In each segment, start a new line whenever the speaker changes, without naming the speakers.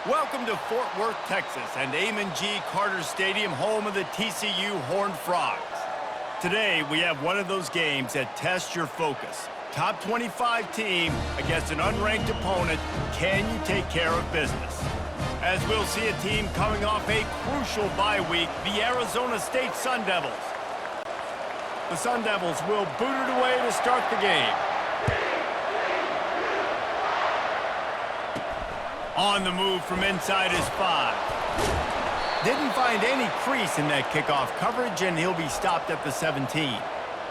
Welcome to Fort Worth, Texas, and Amon G. Carter Stadium, home of the TCU Horned Frogs. Today, we have one of those games that tests your focus. Top 25 team against an unranked opponent. Can you take care of business? As we'll see a team coming off a crucial bye week, the Arizona State Sun Devils. The Sun Devils will boot it away to start the game. On the move from inside his 5. Didn't find any crease in that kickoff coverage, and he'll be stopped at the 17.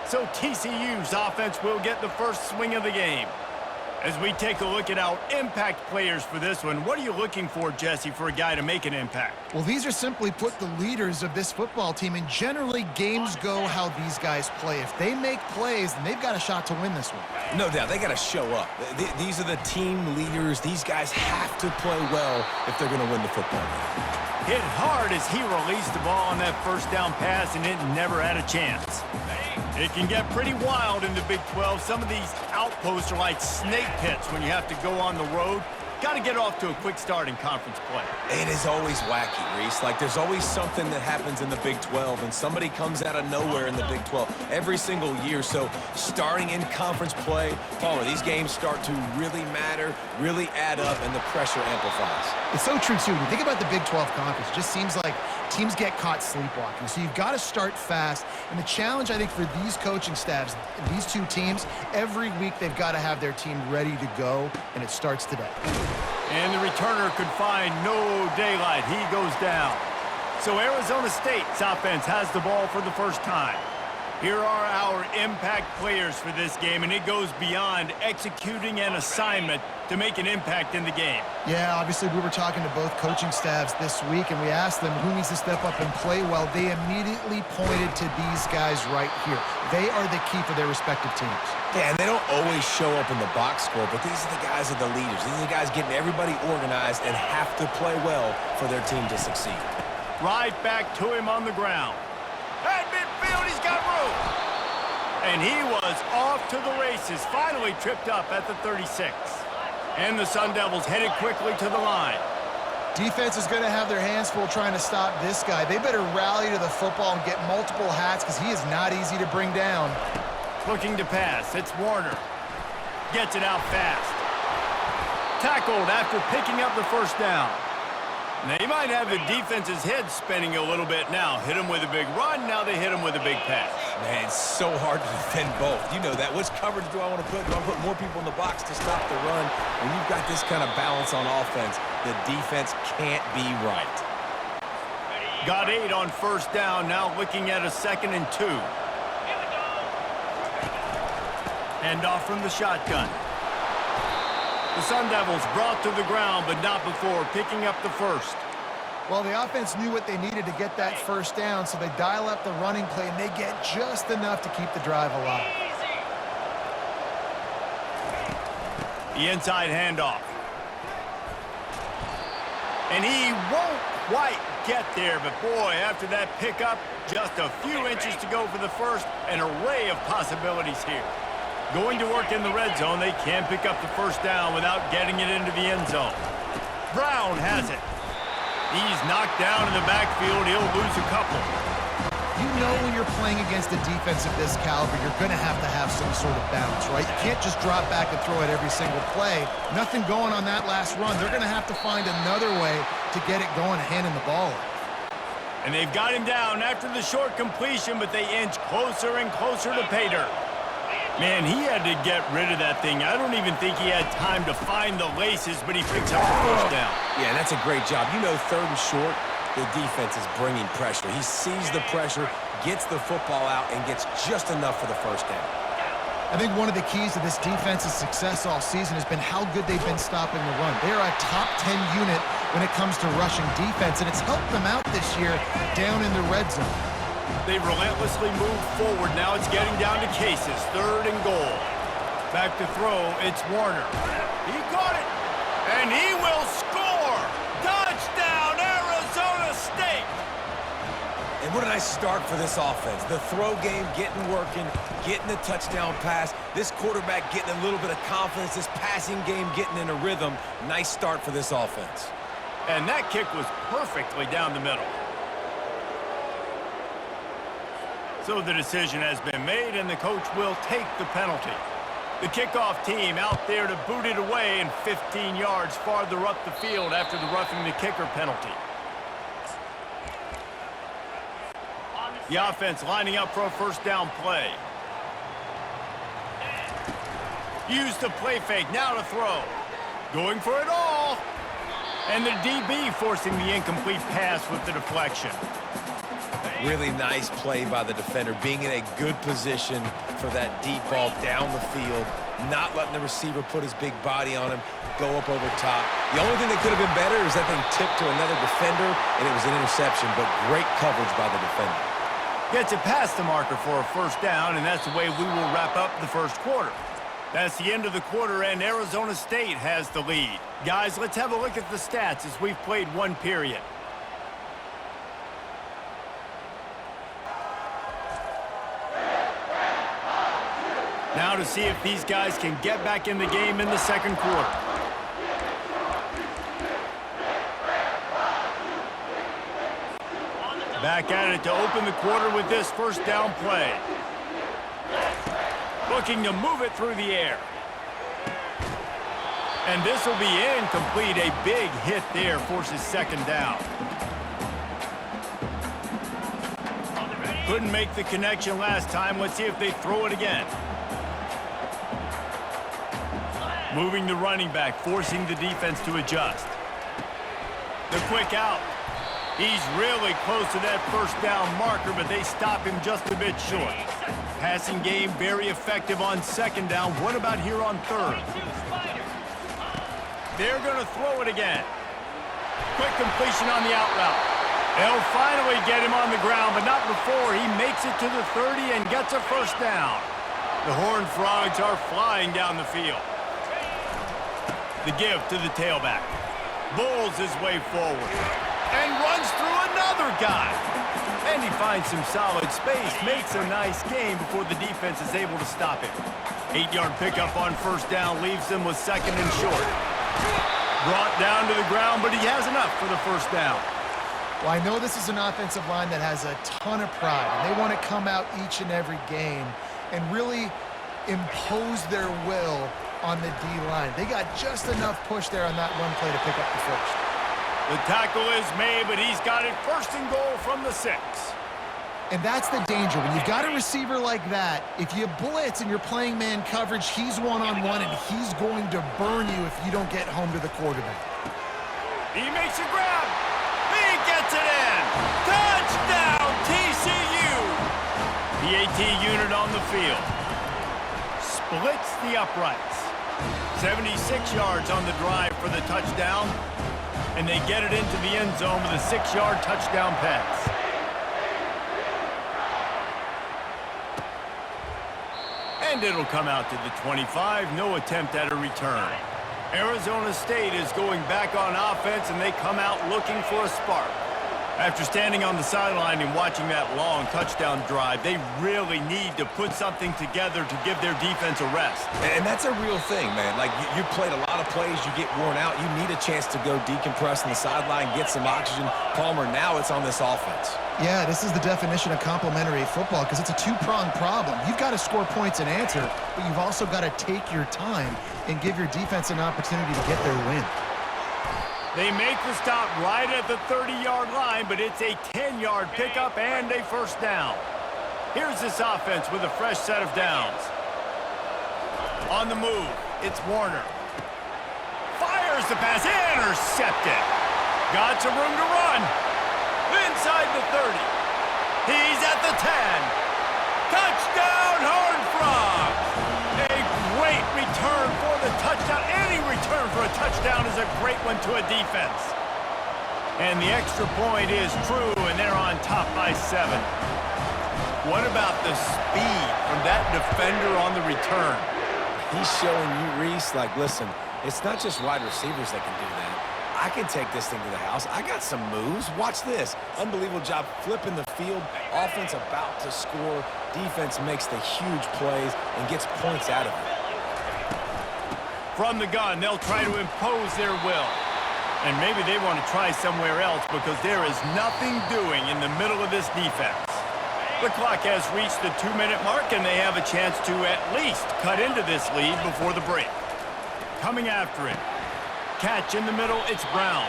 So TCU's offense will get the first swing of the game. As we take a look at our impact players for this one, what are you looking for, Jesse, for a guy to make an impact?
Well, these are simply put the leaders of this football team, and generally games go how these guys play. If they make plays, then they've got a shot to win this one.
No doubt, they got to show up. These are the team leaders. These guys have to play well if they're going to win the football game.
Hit hard as he released the ball on that first down pass, and it never had a chance. It can get pretty wild in the Big 12. Some of these outposts are like snake pits when you have to go on the road. Got to get off to a quick start in conference play.
It is always wacky, Reese. Like, there's always something that happens in the Big 12, and somebody comes out of nowhere in the Big 12 every single year. So starting in conference play, Palmer, these games start to really matter, really add up, and the pressure amplifies.
It's so true, too. When you think about the Big 12 conference, it just seems like teams get caught sleepwalking. So you've got to start fast. And the challenge, I think, for these coaching staffs, these two teams, every week they've got to have their team ready to go, and it starts today.
And the returner could find no daylight. He goes down. So Arizona State's offense has the ball for the first time. Here are our impact players for this game, and it goes beyond executing an assignment to make an impact in the game.
Yeah, obviously we were talking to both coaching staffs this week, and we asked them who needs to step up and play well. They immediately pointed to these guys right here. They are the key for their respective teams.
Yeah, and they don't always show up in the box score, but these are the guys that are the leaders. These are the guys getting everybody organized and have to play well for their team to succeed.
Right back to him on the ground. At midfield, he's got room. And he was off to the races, finally tripped up at the 36. And the Sun Devils headed quickly to the line.
Defense is going to have their hands full trying to stop this guy. They better rally to the football and get multiple hats because he is not easy to bring down.
Looking to pass, it's Warner. Gets it out fast. Tackled after picking up the first down. They might have the defense's head spinning a little bit now. Hit him with a big run, now they hit him with a big pass.
Man, it's so hard to defend both. You know that. Which coverage do I want to put? Do I put more people in the box to stop the run? When you've got this kind of balance on offense, the defense can't be right.
Got 8 on first down, now looking at a 2nd and 2. Hand off from the shotgun. The Sun Devils brought to the ground, but not before picking up the first.
Well, the offense knew what they needed to get that first down, so they dial up the running play, and they get just enough to keep the drive alive.
The inside handoff. And he won't quite get there, but boy, after that pickup, just a few inches to go for the first, an array of possibilities here. Going to work in the red zone, they can pick up the first down without getting it into the end zone. Brown has it. He's knocked down in the backfield. He'll lose a couple.
You know when you're playing against a defense of this caliber, you're going to have some sort of balance, right? You can't just drop back and throw it every single play. Nothing going on that last run. They're going to have to find another way to get it going, handing the ball off.
And they've got him down after the short completion, but they inch closer and closer to pay dirt. Man, he had to get rid of that thing. I don't even think he had time to find the laces, but he picks up the first down.
Yeah, that's a great job. You know, 3rd and short, the defense is bringing pressure. He sees the pressure, gets the football out, and gets just enough for the first down.
I think one of the keys to this defense's success all season has been how good they've been stopping the run. They're a top 10 unit when it comes to rushing defense, and it's helped them out this year down in the red zone.
They've relentlessly moved forward. Now it's getting down to Cases. 3rd and goal. Back to throw. It's Warner. He caught it. And he will score. Touchdown, Arizona State.
And what a nice start for this offense. The throw game getting working, getting the touchdown pass. This quarterback getting a little bit of confidence. This passing game getting in a rhythm. Nice start for this offense.
And that kick was perfectly down the middle. So the decision has been made, and the coach will take the penalty. The kickoff team out there to boot it away and 15 yards farther up the field after the roughing the kicker penalty. The offense lining up for a first down play. Use the play fake, now to throw. Going for it all. And the DB forcing the incomplete pass with the deflection.
Really nice play by the defender, being in a good position for that deep ball down the field, not letting the receiver put his big body on him, go up over top. The only thing that could have been better is that thing tipped to another defender, and it was an interception, but great coverage by the defender.
Gets it past the marker for a first down, and that's the way we will wrap up the first quarter. That's the end of the quarter, and Arizona State has the lead. Guys, let's have a look at the stats as we've played one period. Now to see if these guys can get back in the game in the second quarter. Back at it to open the quarter with this first down play. Looking to move it through the air. And this will be incomplete. A big hit there forces second down. Couldn't make the connection last time. Let's see if they throw it again. Moving the running back, forcing the defense to adjust. The quick out. He's really close to that first down marker, but they stop him just a bit short. Passing game very effective on second down. What about here on third? They're going to throw it again. Quick completion on the out route. They'll finally get him on the ground, but not before he makes it to the 30 and gets a first down. The Horned Frogs are flying down the field. The give to the tailback. Bulls his way forward. And runs through another guy. And he finds some solid space. Makes a nice game before the defense is able to stop him. 8-yard pickup on first down leaves them with second and short. Brought down to the ground, but he has enough for the first down.
Well, I know this is an offensive line that has a ton of pride, and they want to come out each and every game and really impose their will on the D-line. They got just enough push there on that run play to pick up the first.
The tackle is made, but he's got it first and goal from the 6.
And that's the danger. When you've got a receiver like that, if you blitz and you're playing man coverage, he's one-on-one, and he's going to burn you if you don't get home to the quarterback.
He makes a grab. He gets it in. Touchdown, TCU. PAT unit on the field. Splits the uprights. 76 yards on the drive for the touchdown. And they get it into the end zone with a 6-yard touchdown pass. And it'll come out to the 25. No attempt at a return. Arizona State is going back on offense, and they come out looking for a spark. After standing on the sideline and watching that long touchdown drive, they really need to put something together to give their defense a rest.
And that's a real thing, man. Like, you played a lot of plays, you get worn out, you need a chance to go decompress on the sideline, get some oxygen. Palmer, now it's on this offense.
Yeah, this is the definition of complementary football because it's a two-pronged problem. You've got to score points and answer, but you've also got to take your time and give your defense an opportunity to get their win.
They make the stop right at the 30-yard line, but it's a 10-yard pickup and a first down. Here's this offense with a fresh set of downs. On the move, it's Warner. Fires the pass, intercepted. Got some room to run. Inside the 30. He's at the 10. Touchdown, Horned Frogs. A great return for the touchdown. Any return for a touchdown is a great one to a defense. And the extra point is true, and they're on top by 7. What about the speed from that defender on the return?
He's showing you, Reese, like, listen, it's not just wide receivers that can do that. I can take this thing to the house. I got some moves. Watch this. Unbelievable job flipping the field. Offense about to score. Defense makes the huge plays and gets points out of it.
From the gun, they'll try to impose their will. And maybe they want to try somewhere else because there is nothing doing in the middle of this defense. The clock has reached the 2-minute mark, and they have a chance to at least cut into this lead before the break. Coming after it. Catch in the middle, it's Brown.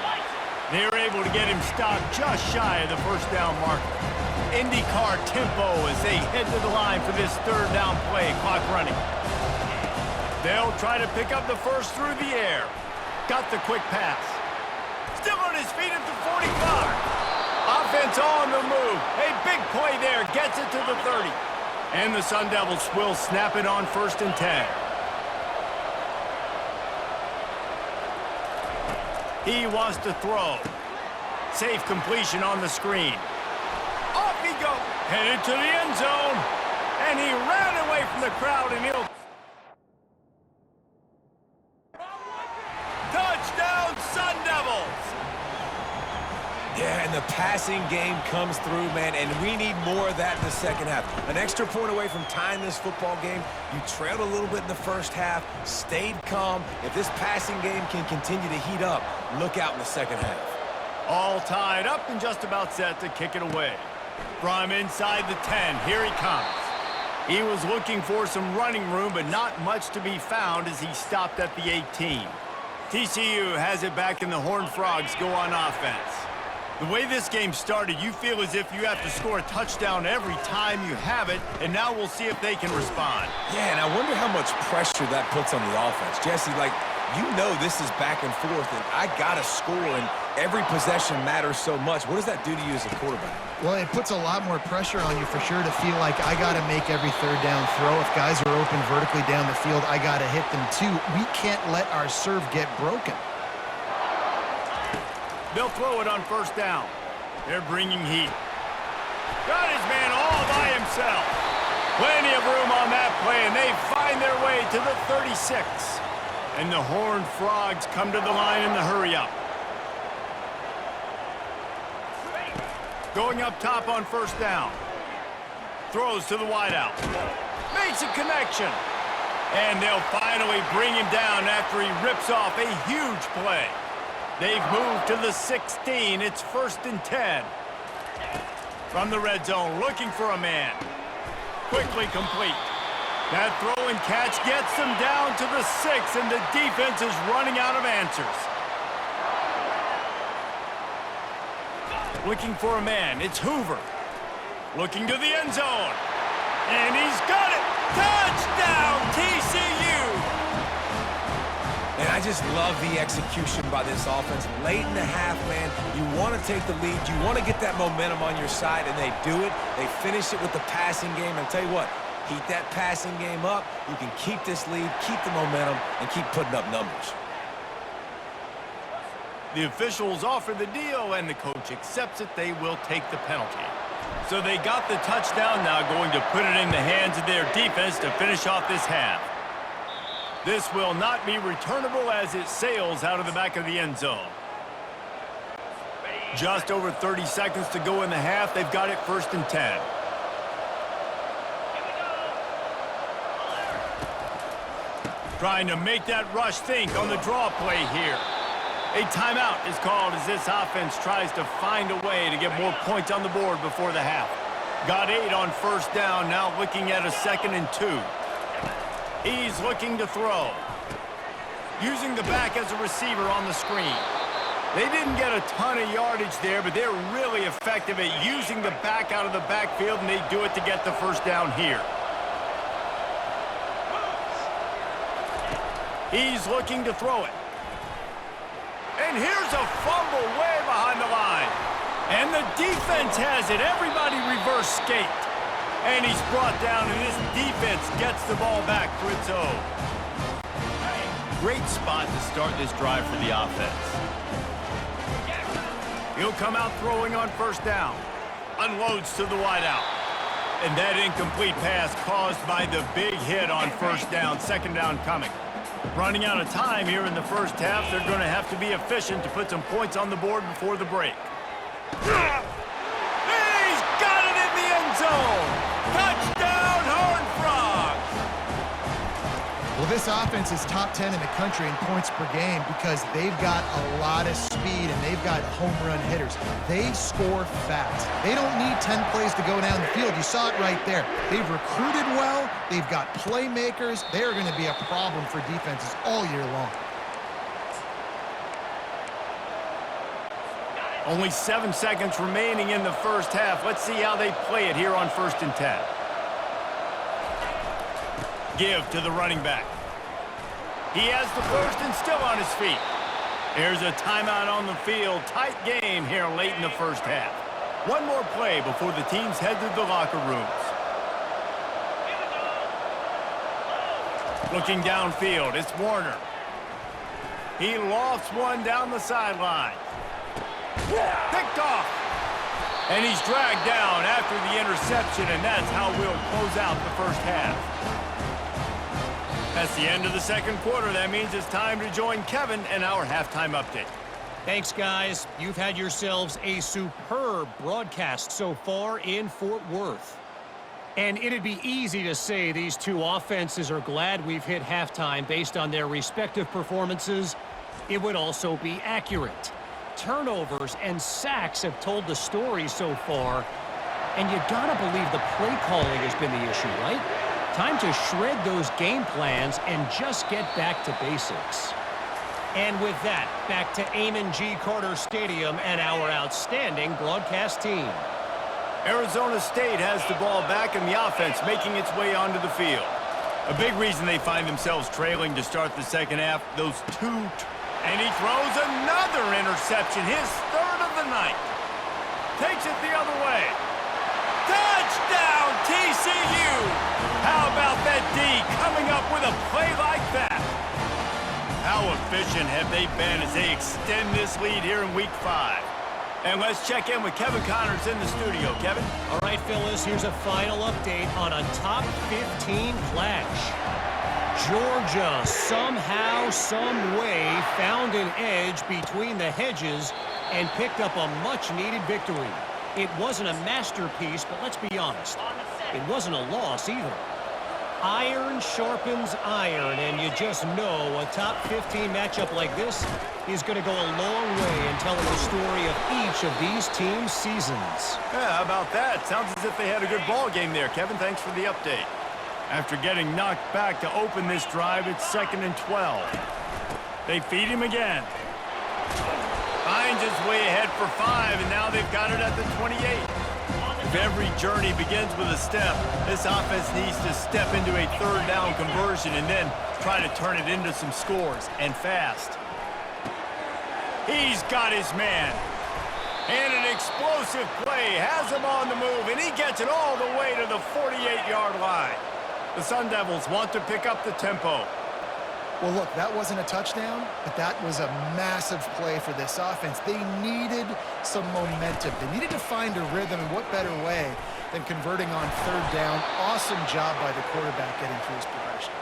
They're able to get him stopped just shy of the first down marker. IndyCar tempo as they head to the line for this third down play, clock running. They'll try to pick up the first through the air. Got the quick pass. Still on his feet at the 45. Offense on the move. A big play there. Gets it to the 30. And the Sun Devils will snap it on 1st and 10. He wants to throw. Safe completion on the screen. Off he goes. Headed to the end zone. And he ran away from the crowd, and he'll... Touchdown, Sun Devils!
Yeah, and the passing game comes through, man, and we need more of that in the second half. An extra point away from tying this football game. You trailed a little bit in the first half, stayed calm. If this passing game can continue to heat up, look out in the second half.
All tied up and just about set to kick it away. From inside the 10, here he comes. He was looking for some running room, but not much to be found as he stopped at the 18. TCU has it back, and the Horned Frogs go on offense. The way this game started, you feel as if you have to score a touchdown every time you have it, and now we'll see if they can respond.
Yeah, and I wonder how much pressure that puts on the offense. Jesse, like, you know this is back and forth, and I got to score, and every possession matters so much. What does that do to you as a quarterback?
Well, it puts a lot more pressure on you for sure to feel like I got to make every third down throw. If guys are open vertically down the field, I got to hit them too. We can't let our serve get broken.
They'll throw it on 1st down. They're bringing heat. Got his man all by himself. Plenty of room on that play, and they find their way to the 36. And the Horned Frogs come to the line in the hurry-up. Going up top on 1st down. Throws to the wideout. Makes a connection. And they'll finally bring him down after he rips off a huge play. They've moved to the 16. It's 1st and 10. From the red zone, looking for a man. Quickly complete. That throw and catch gets them down to the 6, and the defense is running out of answers. Looking for a man. It's Hoover. Looking to the end zone. And he's got it. Touchdown, TCU!
And I just love the execution by this offense. Late in the half, man, you want to take the lead. You want to get that momentum on your side, and they do it. They finish it with the passing game. And I'll tell you what, heat that passing game up. You can keep this lead, keep the momentum, and keep putting up numbers.
The officials offer the deal, and the coach accepts it. They will take the penalty. So they got the touchdown, now going to put it in the hands of their defense to finish off this half. This will not be returnable as it sails out of the back of the end zone. Just over 30 seconds to go in the half. They've got it 1st and 10. Trying to make that rush think on the draw play here. A timeout is called as this offense tries to find a way to get more points on the board before the half. Got 8 on 1st down, now looking at a 2nd and 2. He's looking to throw. Using the back as a receiver on the screen. They didn't get a ton of yardage there, but they're really effective at using the back out of the backfield, and they do it to get the 1st down here. He's looking to throw it. And here's a fumble way behind the line. And the defense has it. Everybody reverse skate. And he's brought down, and this defense gets the ball back for its own. Great spot to start this drive for the offense. He'll come out throwing on 1st down. Unloads to the wideout. And that incomplete pass caused by the big hit on 1st down, 2nd down coming. Running out of time here in the first half. They're going to have to be efficient to put some points on the board before the break. He's got it in the end zone! Touchdown, Horned Frogs!
Well, this this offense is top 10 in the country in points per game because they've got a lot of speed and they've got home run hitters. They score fast. They don't need 10 plays to go down the field. You saw it right there. They've recruited well. They've got playmakers. They are going to be a problem for defenses all year long.
Only 7 seconds remaining in the first half. Let's see how they play it here on 1st and 10. Give to the running back. He has the first and still on his feet. There's a timeout on the field. Tight game here late in the first half. One more play before the teams head to the locker rooms. Looking downfield, it's Warner. He lofts one down the sideline. Picked off. And he's dragged down after the interception, and that's how we'll close out the first half. That's the end of the second quarter. That means it's time to join Kevin and our halftime update.
Thanks, guys. You've had yourselves a superb broadcast so far in Fort Worth. And it'd be easy to say these two offenses are glad we've hit halftime based on their respective performances. It would also be accurate. Turnovers and sacks have told the story so far. And you gotta believe the play calling has been the issue, right? Time to shred those game plans and just get back to basics. And with that, back to Amon G. Carter Stadium and our outstanding broadcast team.
Arizona State has the ball back and the offense making its way onto the field. A big reason they find themselves trailing to start the second half, those two. And he throws another interception, his third of the night. Takes it the other way. Touchdown, TCU! How about that D coming up with a play like that? How efficient have they been as they extend this lead here in Week 5? And let's check in with Kevin Connors in the studio. Kevin?
All right, Phyllis, here's a final update on a top 15 clash. Georgia somehow, some way found an edge between the hedges and picked up a much-needed victory. It wasn't a masterpiece, but let's be honest, it wasn't a loss either. Iron sharpens iron, and you just know a top 15 matchup like this is going to go a long way in telling the story of each of these teams' seasons.
Yeah, how about that? Sounds as if they had a good ball game there. Kevin, thanks for the update. After getting knocked back to open this drive, it's 2nd and 12. They feed him again. Finds his way ahead for 5, and now they've got it at the 28. If every journey begins with a step, this offense needs to step into a third down conversion and then try to turn it into some scores, and fast. He's got his man. And an explosive play has him on the move, and he gets it all the way to the 48-yard line. The Sun Devils want to pick up the tempo.
Well, look, that wasn't a touchdown, but that was a massive play for this offense. They needed some momentum. They needed to find a rhythm, and what better way than converting on third down. Awesome job by the quarterback getting through his progression.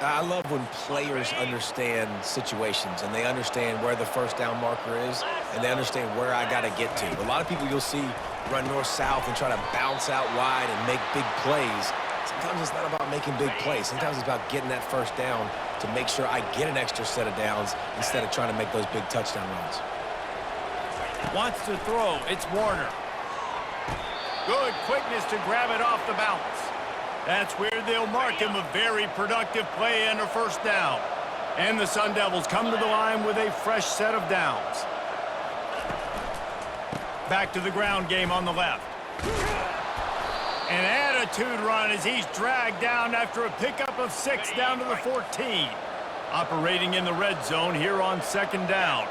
I love when players understand situations and they understand where the first down marker is and they understand where I got to get to. A lot of people you'll see run north-south and try to bounce out wide and make big plays. Sometimes it's not about making big plays. Sometimes it's about getting that first down to make sure I get an extra set of downs instead of trying to make those big touchdown runs.
Wants to throw. It's Warner. Good quickness to grab it off the bounce. That's where they'll mark him a very productive play under first down. And the Sun Devils come to the line with a fresh set of downs. Back to the ground game on the left. An attitude run as he's dragged down after a pickup of 6 down to the 14. Operating in the red zone here on 2nd down.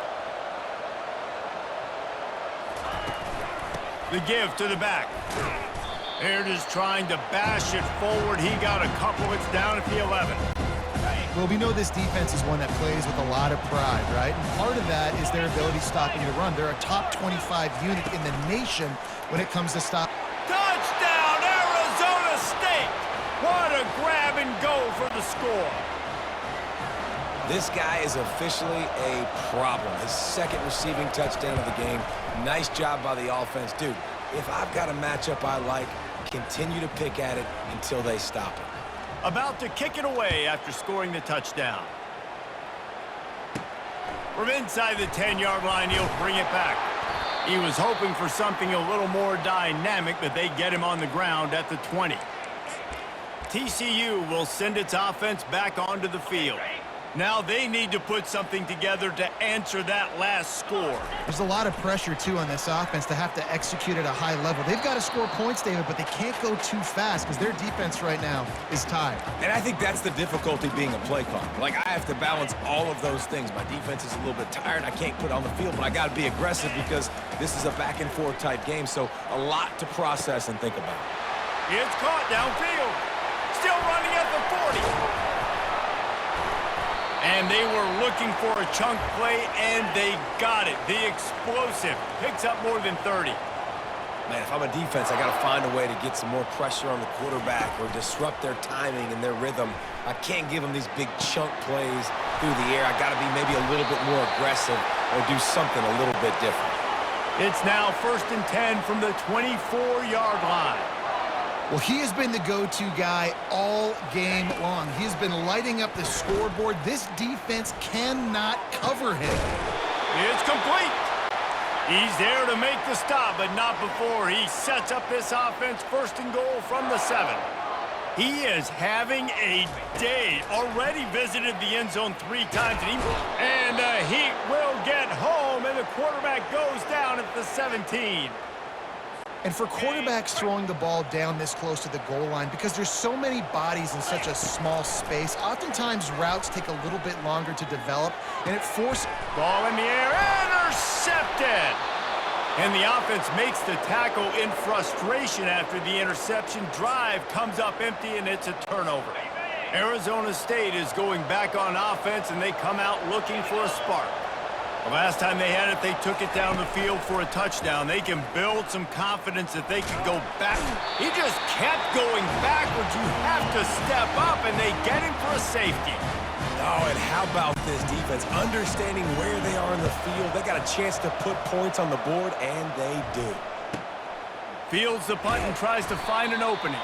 The give to the back. They're just trying to bash it forward. He got a couple. It's down at the 11.
Well, we know this defense is one that plays with a lot of pride, right? And part of that is their ability stopping the run. They're a top 25 unit in the nation when it comes to stop.
Touchdown, Arizona State! What a grab and go for the score.
This guy is officially a problem. His second receiving touchdown of the game. Nice job by the offense. Dude, if I've got a matchup I like, continue to pick at it until they stop it.
About to kick it away after scoring the touchdown. From inside the 10-yard line, he'll bring it back. He was hoping for something a little more dynamic, but they get him on the ground at the 20. TCU will send its offense back onto the field. Now they need to put something together to answer that last score.
There's a lot of pressure, too, on this offense to have to execute at a high level. They've got to score points, David, but they can't go too fast because their defense right now is tired.
And I think that's the difficulty being a play caller. Like, I have to balance all of those things. My defense is a little bit tired. I can't put it on the field, but I got to be aggressive because this is a back-and-forth type game, so a lot to process and think about.
It's caught downfield. Still running at the 40. And they were looking for a chunk play, and they got it. The explosive picks up more than 30.
Man, if I'm a defense, I got to find a way to get some more pressure on the quarterback or disrupt their timing and their rhythm. I can't give them these big chunk plays through the air. I got to be maybe a little bit more aggressive or do something a little bit different.
It's now 1st and 10 from the 24-yard line.
Well, he has been the go-to guy all game long. He has been lighting up the scoreboard. This defense cannot cover him.
It's complete. He's there to make the stop, but not before he sets up this offense 1st and goal from the 7. He is having a day. Already visited the end zone 3 times, and he will get home, and the quarterback goes down at the 17.
And for quarterbacks throwing the ball down this close to the goal line, because there's so many bodies in such a small space, oftentimes routes take a little bit longer to develop, and it forces...
Ball in the air, intercepted! And the offense makes the tackle in frustration after the interception. Drive comes up empty, and it's a turnover. Arizona State is going back on offense, and they come out looking for a spark. The last time they had it, they took it down the field for a touchdown. They can build some confidence that they can go back. He just kept going backwards. You have to step up, and they get him for a safety.
Oh, and how about this defense? Understanding where they are in the field. They got a chance to put points on the board, and they do.
Fields the punt and tries to find an opening.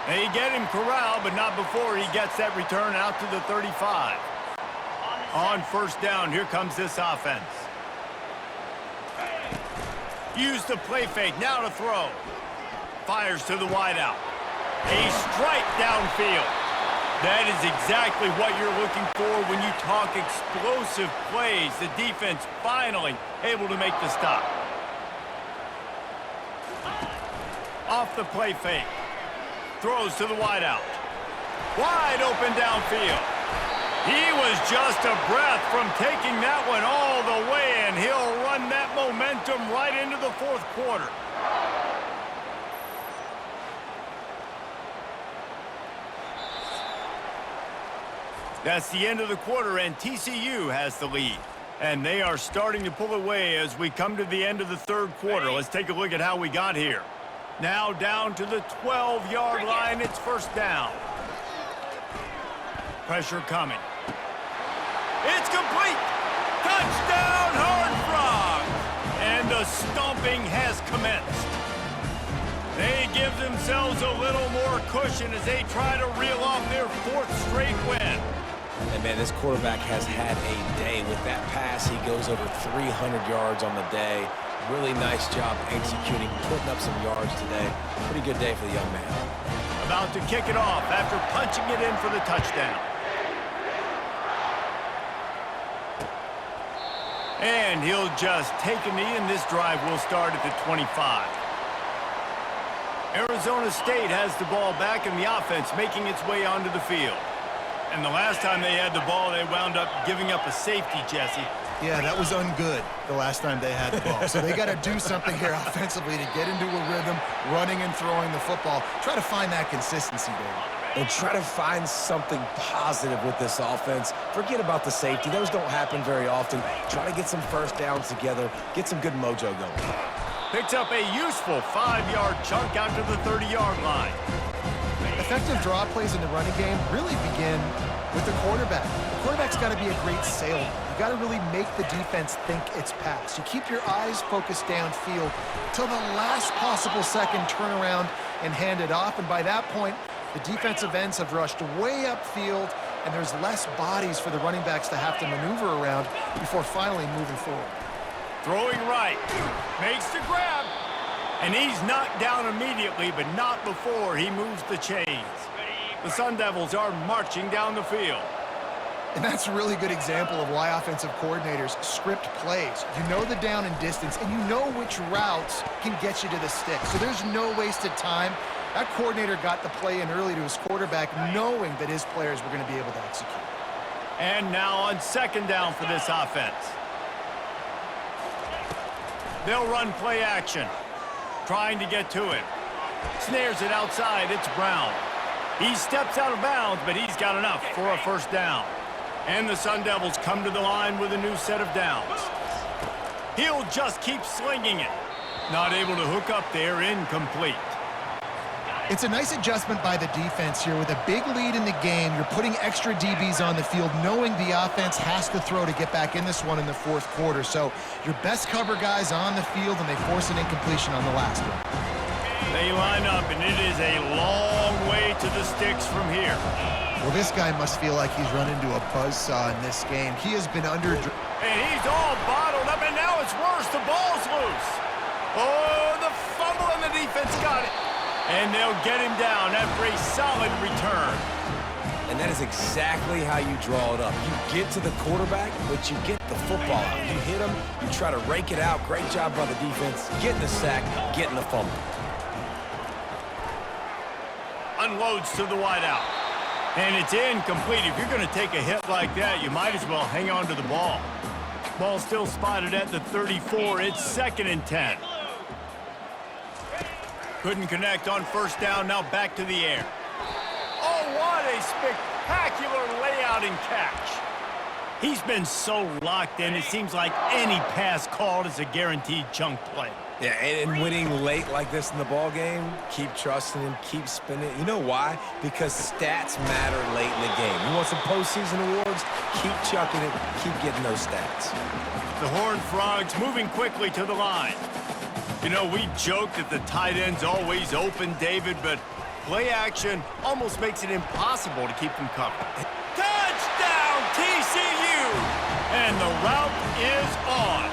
They get him corralled, but not before he gets that return out to the 35. On 1st down, here comes this offense. Use the play fake, now to throw. Fires to the wideout. A strike downfield. That is exactly what you're looking for when you talk explosive plays. The defense finally able to make the stop. Off the play fake. Throws to the wideout. Wide open downfield. He was just a breath from taking that one all the way, and he'll run that momentum right into the 4th quarter. That's the end of the quarter, and TCU has the lead. And they are starting to pull away as we come to the end of the 3rd quarter. Let's take a look at how we got here. Now down to the 12-yard line, it's 1st down. Pressure coming. It's complete! Touchdown, Horned Frogs! And the stomping has commenced. They give themselves a little more cushion as they try to reel off their 4th straight win.
And, man, this quarterback has had a day. With that pass, he goes over 300 yards on the day. Really nice job executing, putting up some yards today. Pretty good day for the young man.
About to kick it off after punching it in for the touchdown. And he'll just take a knee, and this drive will start at the 25. Arizona State has the ball back, and the offense making its way onto the field. And the last time they had the ball, they wound up giving up a safety, Jesse.
Yeah, that was ungood the last time they had the ball. So they got to do something here offensively to get into a rhythm, running and throwing the football. Try to find that consistency, David.
And try to find something positive with this offense. Forget about the safety. Those don't happen very often. Try to get some 1st downs together, get some good mojo going.
Picks up a useful 5-yard chunk out to the 30-yard line.
Effective draw plays in the running game really begin with the quarterback. The quarterback's got to be a great salesman. You got to really make the defense think it's pass. You keep your eyes focused downfield till the last possible second, turn around and hand it off. And by that point, The defensive ends have rushed way upfield, and there's less bodies for the running backs to have to maneuver around before finally moving forward.
Throwing right. Makes the grab. And he's knocked down immediately, but not before he moves the chains. The Sun Devils are marching down the field.
And that's a really good example of why offensive coordinators script plays. You know the down and distance, and you know which routes can get you to the stick. So there's no wasted time. That coordinator got the play in early to his quarterback, knowing that his players were going to be able to execute.
And now on second down for this offense. They'll run play action. Trying to get to it. Snares it outside. It's Brown. He steps out of bounds, but he's got enough for a first down. And the Sun Devils come to the line with a new set of downs. He'll just keep slinging it. Not able to hook up there, incomplete.
It's a nice adjustment by the defense here. With a big lead in the game, you're putting extra DBs on the field, knowing the offense has to throw to get back in this one in the fourth quarter. So your best cover guys on the field, and they force an incompletion on the last one.
They line up, and it is a long way to the sticks from here.
Well, this guy must feel like he's run into a buzzsaw in this game. He has been under...
And he's all bottled up, and now it's worse. The ball's loose. Oh, the fumble, and the defense got it. And they'll get him down after a solid return.
And that is exactly how you draw it up. You get to the quarterback, but you get the football out. You hit him, you try to rake it out. Great job by the defense. Getting the sack, getting the fumble.
Unloads to the wideout. And it's incomplete. If you're going to take a hit like that, you might as well hang on to the ball. Ball still spotted at the 34. It's 2nd and 10. Couldn't connect on first down. Now back to the air. Oh, what a spectacular layout and catch. He's been so locked in, it seems like any pass called is a guaranteed chunk play.
Yeah, and winning late like this in the ball game, keep trusting him, keep spinning. You know why? Because stats matter late in the game. You want some postseason awards? Keep chucking it, keep getting those stats.
The Horned Frogs moving quickly to the line. You know, we joke that the tight end's always open, David, but play action almost makes it impossible to keep them covered. Touchdown, TCU! And the route is on.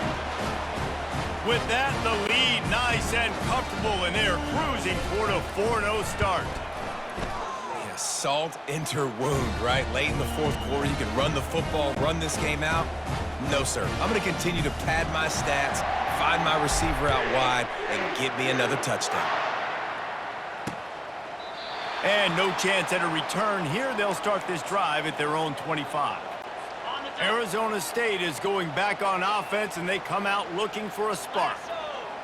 With that, the lead nice and comfortable, and they're cruising toward a 4-0 start.
Yeah, salt enter wound, right? Late in the fourth quarter, you can run the football, run this game out. No, sir. I'm going to continue to pad my stats, find my receiver out wide, and get me another touchdown.
And no chance at a return here. They'll start this drive at their own 25. Arizona State is going back on offense, and they come out looking for a spark.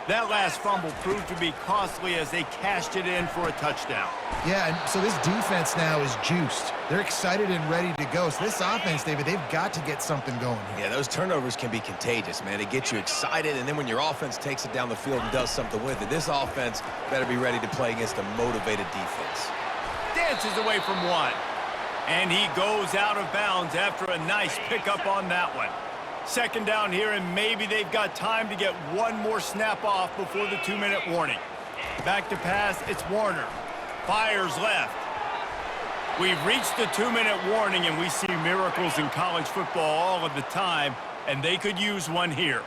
That last fumble proved to be costly as they cashed it in for a touchdown.
Yeah, and so this defense now is juiced. They're excited and ready to go. So this offense, David, they've got to get something going here.
Yeah, those turnovers can be contagious, man. They get you excited, and then when your offense takes it down the field and does something with it, this offense better be ready to play against a motivated defense.
Dances away from one. And he goes out of bounds after a nice pickup on that one. Second down here, and maybe they've got time to get one more snap off before the 2-minute warning. Back to pass, it's Warner. Fires left. We've reached the 2-minute warning, and we see miracles in college football all of the time, and they could use one here.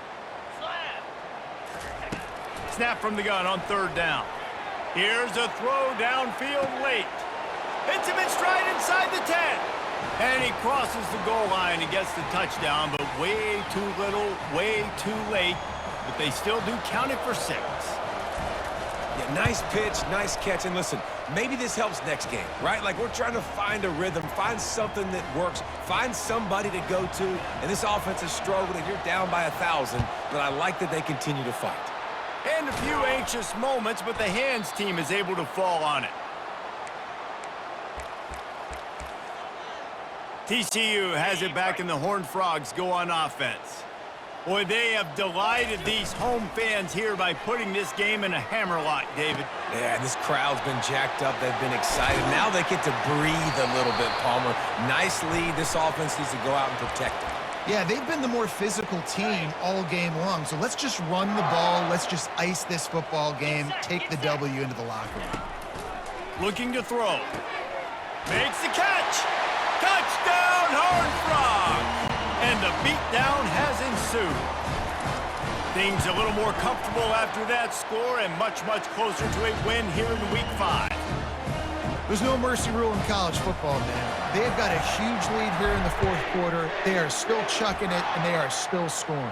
Snap from the gun on third down. Here's a throw downfield late. Hits him in stride inside the 10. And he crosses the goal line and gets the touchdown, but way too little, way too late. But they still do count it for 6.
Yeah, nice pitch, nice catch. And listen, maybe this helps next game, right? Like, we're trying to find a rhythm, find something that works, find somebody to go to. And this offense is struggling. You're down by 1,000, but I like that they continue to fight.
And a few anxious moments, but the hands team is able to fall on it. TCU has it back, and the Horned Frogs go on offense. Boy, they have delighted these home fans here by putting this game in a hammerlock, David.
Yeah, this crowd's been jacked up. They've been excited. Now they get to breathe a little bit, Palmer. Nice lead. This offense needs to go out and protect it.
Yeah, they've been the more physical team all game long. So let's just run the ball. Let's just ice this football game, take the W into the locker room.
Looking to throw. Makes the catch. Touchdown, Horned Frogs! And the beatdown has ensued. Things a little more comfortable after that score and much, much closer to a win here in Week 5.
There's no mercy rule in college football, man. They've got a huge lead here in the fourth quarter. They are still chucking it, and they are still scoring.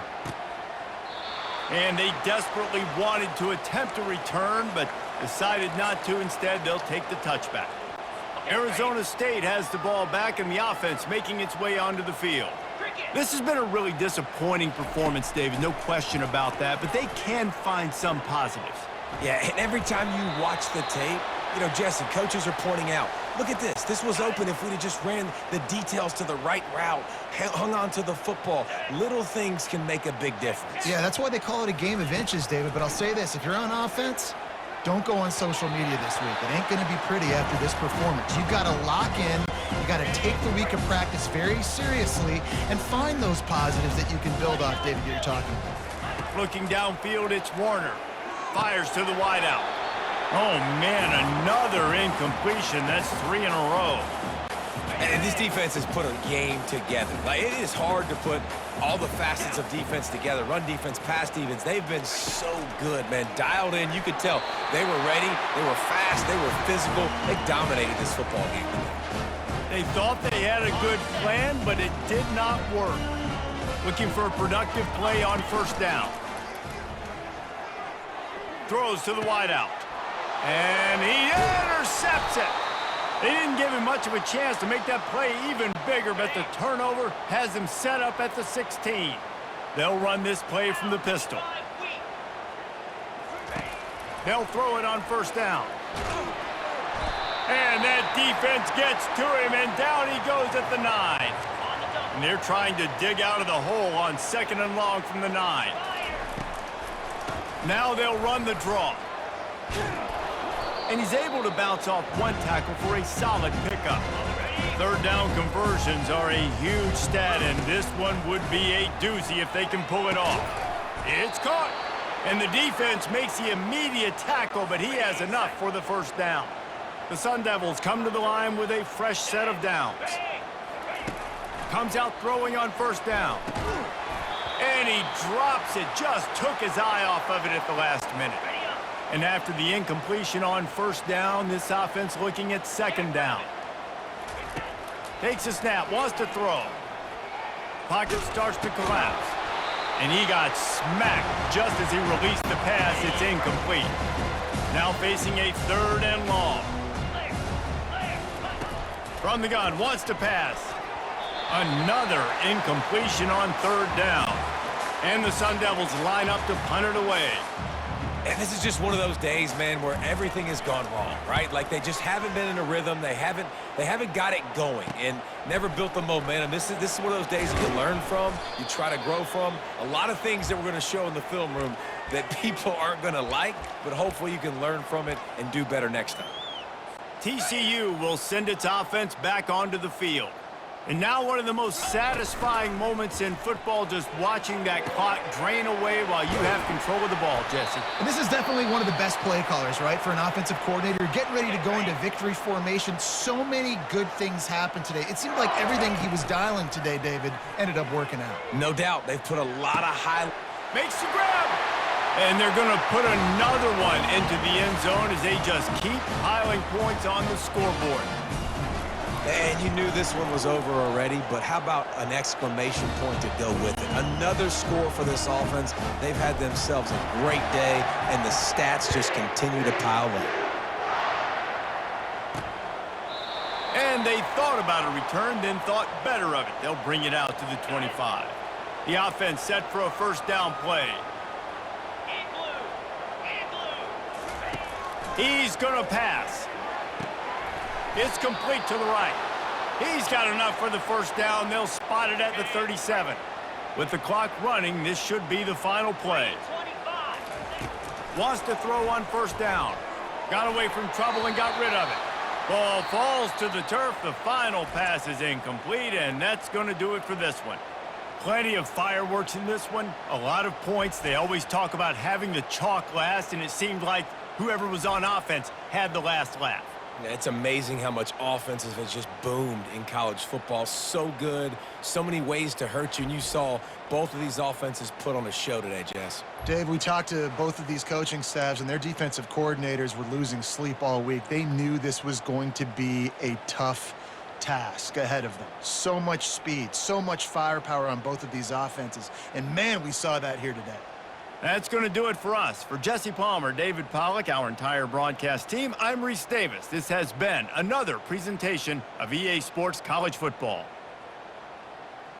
And they desperately wanted to attempt a return, but decided not to. Instead, they'll take the touchback. Arizona State has the ball back, and the offense making its way onto the field. This has been a really disappointing performance, David, no question about that, but they can find some positives.
Yeah, and every time you watch the tape, you know, Jesse, coaches are pointing out, look at this. This was open if we'd have just ran the details to the right route, hung on to the football. Little things can make a big difference.
Yeah, that's why they call it a game of inches, David. But I'll say this, if you're on offense, don't go on social media this week. It ain't going to be pretty after this performance. You've got to lock in. You got to take the week of practice very seriously and find those positives that you can build off, David, that you're talking about.
Looking downfield, it's Warner. Fires to the wideout. Oh, man, another incompletion. That's 3 in a row.
And this defense has put a game together. Like, it is hard to put all the facets of defense together. Run defense, pass defense. They've been so good, man. Dialed in. You could tell they were ready. They were fast. They were physical. They dominated this football game.
They thought they had a good plan, but it did not work. Looking for a productive play on first down. Throws to the wideout. And he intercepts it. They didn't give him much of a chance to make that play even bigger, but the turnover has him set up at the 16. They'll run this play from the pistol. They'll throw it on first down. And that defense gets to him, and down he goes at the 9. And they're trying to dig out of the hole on 2nd and long from the 9. Now they'll run the draw. And he's able to bounce off one tackle for a solid pickup. Third down conversions are a huge stat, and this one would be a doozy if they can pull it off. It's caught. And the defense makes the immediate tackle, but he has enough for the first down. The Sun Devils come to the line with a fresh set of downs. Comes out throwing on first down. And he drops it, just took his eye off of it at the last minute. And after the incompletion on first down, this offense looking at 2nd down. Takes a snap, wants to throw. Pocket starts to collapse. And he got smacked just as he released the pass. It's incomplete. Now facing a 3rd and long. From the gun, wants to pass. Another incompletion on 3rd down. And the Sun Devils line up to punt it away.
And this is just one of those days, man, where everything has gone wrong, right? Like they just haven't been in a rhythm. They haven't got it going and never built the momentum. This is one of those days that you learn from, you try to grow from. A lot of things that we're going to show in the film room that people aren't going to like, but hopefully you can learn from it and do better next time.
TCU will send its offense back onto the field. And now one of the most satisfying moments in football, just watching that clock drain away while you have control of the ball, Jesse.
And this is definitely one of the best play callers, right, for an offensive coordinator. Getting ready to go into victory formation. So many good things happened today. It seemed like everything he was dialing today, David, ended up working out.
No doubt. They've put a lot of high...
Makes the grab. And they're going to put another one into the end zone as they just keep piling points on the scoreboard.
And you knew this one was over already, but how about an exclamation point to go with it? Another score for this offense. They've had themselves a great day, and the stats just continue to pile in.
And they thought about a return, then thought better of it. They'll bring it out to the 25. The offense set for a first down play. He's going to pass. It's complete to the right. He's got enough for the first down. They'll spot it at the 37. With the clock running, this should be the final play. Wants to throw on first down. Got away from trouble and got rid of it. Ball falls to the turf. The final pass is incomplete, and that's going to do it for this one. Plenty of fireworks in this one. A lot of points. They always talk about having the chalk last, and it seemed like whoever was on offense had the last laugh.
Yeah, it's amazing how much offenses has just boomed in college football. So good, so many ways to hurt you, and you saw both of these offenses put on a show today, Jess.
Dave, we talked to both of these coaching staffs, and their defensive coordinators were losing sleep all week. They knew this was going to be a tough task ahead of them. So much speed, so much firepower on both of these offenses, and man, we saw that here today.
That's going to do it for us. For Jesse Palmer, David Pollack, our entire broadcast team, I'm Reese Davis. This has been another presentation of EA Sports College Football.